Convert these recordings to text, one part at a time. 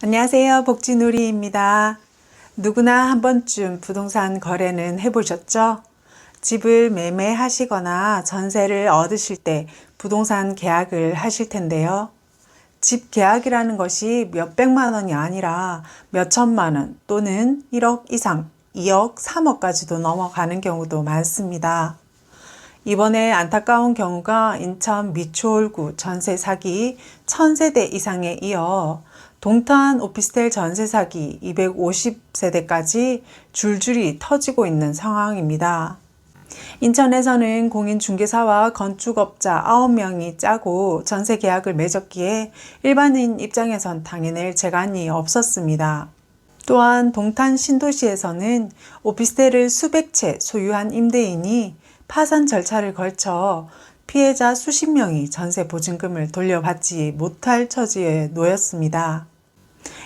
안녕하세요. 복지누리입니다. 누구나 한 번쯤 부동산 거래는 해보셨죠? 집을 매매하시거나 전세를 얻으실 때 부동산 계약을 하실 텐데요. 집 계약이라는 것이 몇백만 원이 아니라 몇천만 원 또는 1억 이상, 2억, 3억까지도 넘어가는 경우도 많습니다. 이번에 안타까운 경우가 인천 미추홀구 전세 사기 1000세대 이상에 이어 동탄 오피스텔 전세 사기 250세대까지 줄줄이 터지고 있는 상황입니다. 인천에서는 공인중개사와 건축업자 9명이 짜고 전세 계약을 맺었기에 일반인 입장에선 당해낼 재간이 없었습니다. 또한 동탄 신도시에서는 오피스텔을 수백 채 소유한 임대인이 파산 절차를 걸쳐 피해자 수십 명이 전세 보증금을 돌려받지 못할 처지에 놓였습니다.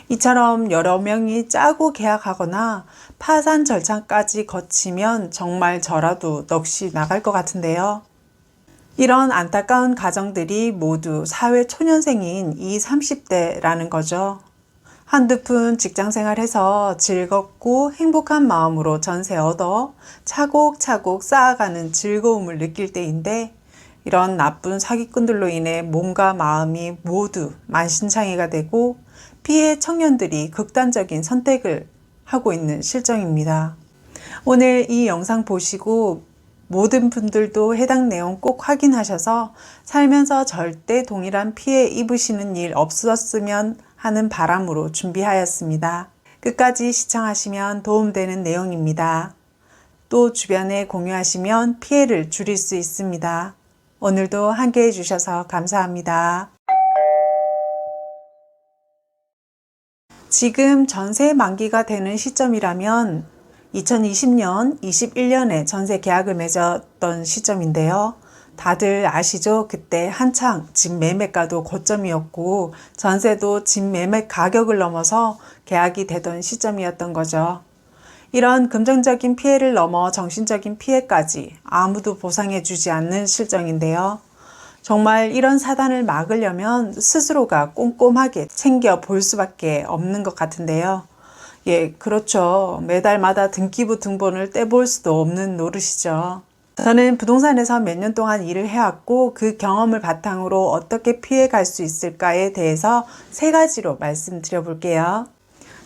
이처럼 여러 명이 짜고 계약하거나 파산 절차까지 거치면 정말 저라도 넋이 나갈 것 같은데요. 이런 안타까운 가정들이 모두 사회 초년생인 20, 30대라는 거죠. 한두 푼 직장생활해서 즐겁고 행복한 마음으로 전세 얻어 차곡차곡 쌓아가는 즐거움을 느낄 때인데 이런 나쁜 사기꾼들로 인해 몸과 마음이 모두 만신창이가 되고 피해 청년들이 극단적인 선택을 하고 있는 실정입니다. 오늘 이 영상 보시고 모든 분들도 해당 내용 꼭 확인하셔서 살면서 절대 동일한 피해 입으시는 일 없었으면 하는 바람으로 준비하였습니다. 끝까지 시청하시면 도움되는 내용입니다. 또 주변에 공유하시면 피해를 줄일 수 있습니다. 오늘도 함께 해주셔서 감사합니다. 지금 전세 만기가 되는 시점이라면 2020년, 21년에 전세 계약을 맺었던 시점인데요. 다들 아시죠? 그때 한창 집 매매가도 고점이었고 전세도 집 매매 가격을 넘어서 계약이 되던 시점이었던 거죠. 이런 금전적인 피해를 넘어 정신적인 피해까지 아무도 보상해 주지 않는 실정인데요. 정말 이런 사단을 막으려면 스스로가 꼼꼼하게 챙겨볼 수밖에 없는 것 같은데요. 예, 그렇죠. 매달마다 등기부 등본을 떼볼 수도 없는 노릇이죠. 저는 부동산에서 몇 년 동안 일을 해왔고 그 경험을 바탕으로 어떻게 피해갈 수 있을까에 대해서 3가지로 말씀드려 볼게요.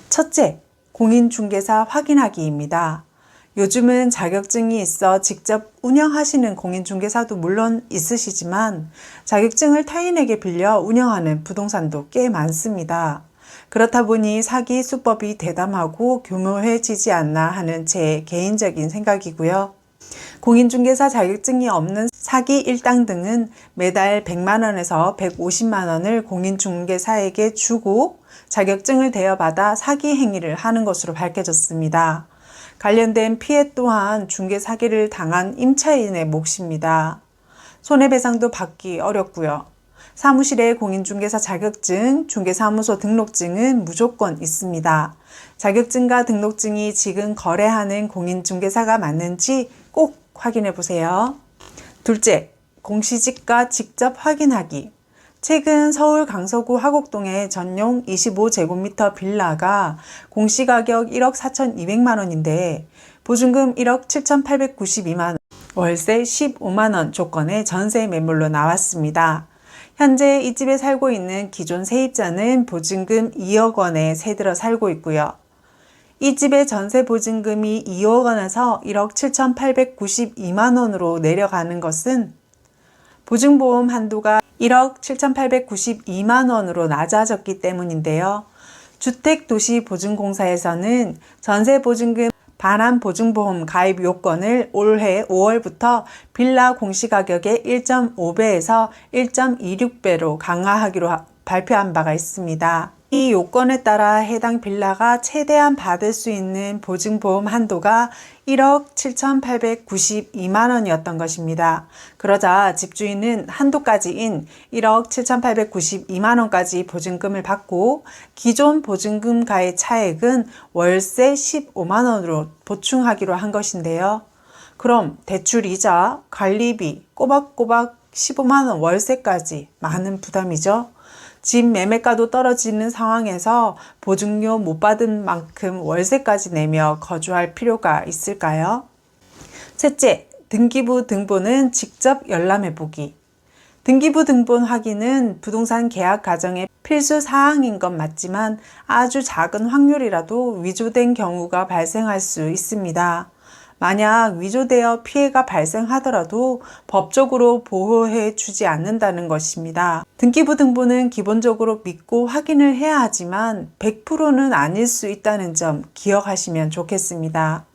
첫째, 공인중개사 확인하기입니다. 요즘은 자격증이 있어 직접 운영하시는 공인중개사도 물론 있으시지만 자격증을 타인에게 빌려 운영하는 부동산도 꽤 많습니다. 그렇다 보니 사기 수법이 대담하고 교묘해지지 않나 하는 제 개인적인 생각이고요. 공인중개사 자격증이 없는 사기 일당 등은 매달 100만 원에서 150만 원을 공인중개사에게 주고 자격증을 대여받아 사기 행위를 하는 것으로 밝혀졌습니다. 관련된 피해 또한 중개 사기를 당한 임차인의 몫입니다. 손해배상도 받기 어렵고요. 사무실에 공인중개사 자격증, 중개사무소 등록증은 무조건 있습니다. 자격증과 등록증이 지금 거래하는 공인중개사가 맞는지 꼭 확인해 보세요. 둘째, 공시지가 직접 확인하기. 최근 서울 강서구 화곡동의 전용 25제곱미터 빌라가 공시가격 1억 4,200만 원인데 보증금 1억 7,892만 원, 월세 15만 원 조건의 전세 매물로 나왔습니다. 현재 이 집에 살고 있는 기존 세입자는 보증금 2억 원에 새들어 살고 있고요. 이 집의 전세 보증금이 2억 원에서 1억 7,892만 원으로 내려가는 것은 보증보험 한도가 1억 7,892만 원으로 낮아졌기 때문인데요. 주택도시보증공사에서는 전세보증금 반환보증보험 가입 요건을 올해 5월부터 빌라 공시가격의 1.5배에서 1.26배로 강화하기로 발표한 바가 있습니다. 이 요건에 따라 해당 빌라가 최대한 받을 수 있는 보증보험 한도가 1억 7,892만 원이었던 것입니다. 그러자 집주인은 한도까지인 1억 7,892만 원까지 보증금을 받고 기존 보증금과의 차액은 월세 15만 원으로 보충하기로 한 것인데요. 그럼 대출이자, 관리비, 꼬박꼬박 15만 원 월세까지 많은 부담이죠. 집 매매가도 떨어지는 상황에서 보증료 못 받은 만큼 월세까지 내며 거주할 필요가 있을까요? 셋째, 등기부 등본은 직접 열람해보기. 등기부 등본 확인은 부동산 계약 과정의 필수 사항인 건 맞지만 아주 작은 확률이라도 위조된 경우가 발생할 수 있습니다. 만약 위조되어 피해가 발생하더라도 법적으로 보호해 주지 않는다는 것입니다. 등기부 등본은 기본적으로 믿고 확인을 해야 하지만 100%는 아닐 수 있다는 점 기억하시면 좋겠습니다.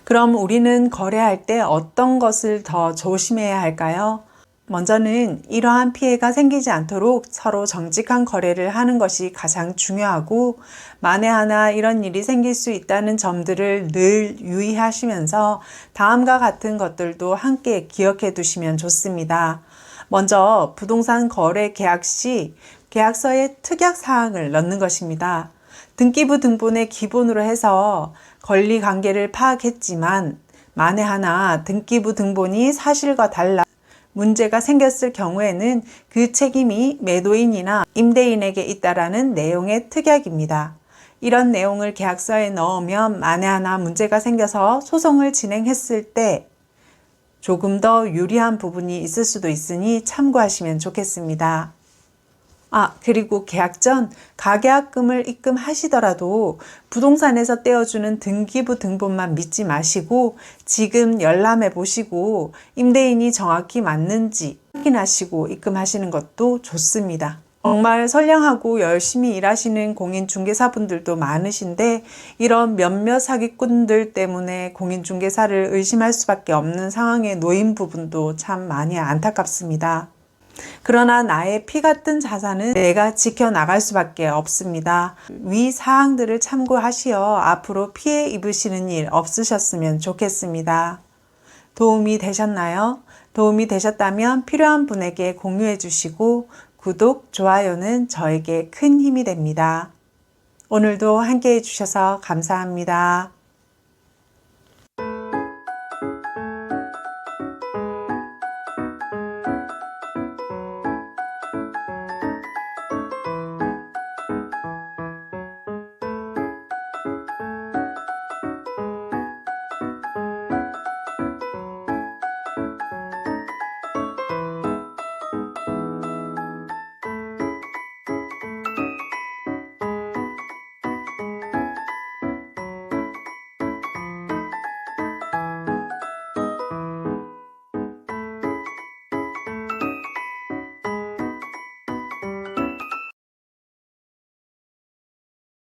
그럼 우리는 거래할 때 어떤 것을 더 조심해야 할까요? 먼저는 이러한 피해가 생기지 않도록 서로 정직한 거래를 하는 것이 가장 중요하고, 만에 하나 이런 일이 생길 수 있다는 점들을 늘 유의하시면서 다음과 같은 것들도 함께 기억해 두시면 좋습니다. 먼저 부동산 거래 계약 시 계약서에 특약 사항을 넣는 것입니다. 등기부 등본의 기본으로 해서 권리 관계를 파악했지만 만에 하나 등기부 등본이 사실과 달라 문제가 생겼을 경우에는 그 책임이 매도인이나 임대인에게 있다라는 내용의 특약입니다. 이런 내용을 계약서에 넣으면 만에 하나 문제가 생겨서 소송을 진행했을 때 조금 더 유리한 부분이 있을 수도 있으니 참고하시면 좋겠습니다. 그리고 계약 전 가계약금을 입금하시더라도 부동산에서 떼어주는 등기부 등본만 믿지 마시고 지금 열람해 보시고 임대인이 정확히 맞는지 확인하시고 입금하시는 것도 좋습니다. 정말 선량하고 열심히 일하시는 공인중개사분들도 많으신데 이런 몇몇 사기꾼들 때문에 공인중개사를 의심할 수밖에 없는 상황에 놓인 부분도 참 많이 안타깝습니다. 그러나 나의 피 같은 자산은 내가 지켜나갈 수밖에 없습니다. 위 사항들을 참고하시어 앞으로 피해 입으시는 일 없으셨으면 좋겠습니다. 도움이 되셨나요? 도움이 되셨다면 필요한 분에게 공유해 주시고 구독, 좋아요는 저에게 큰 힘이 됩니다. 오늘도 함께 해주셔서 감사합니다.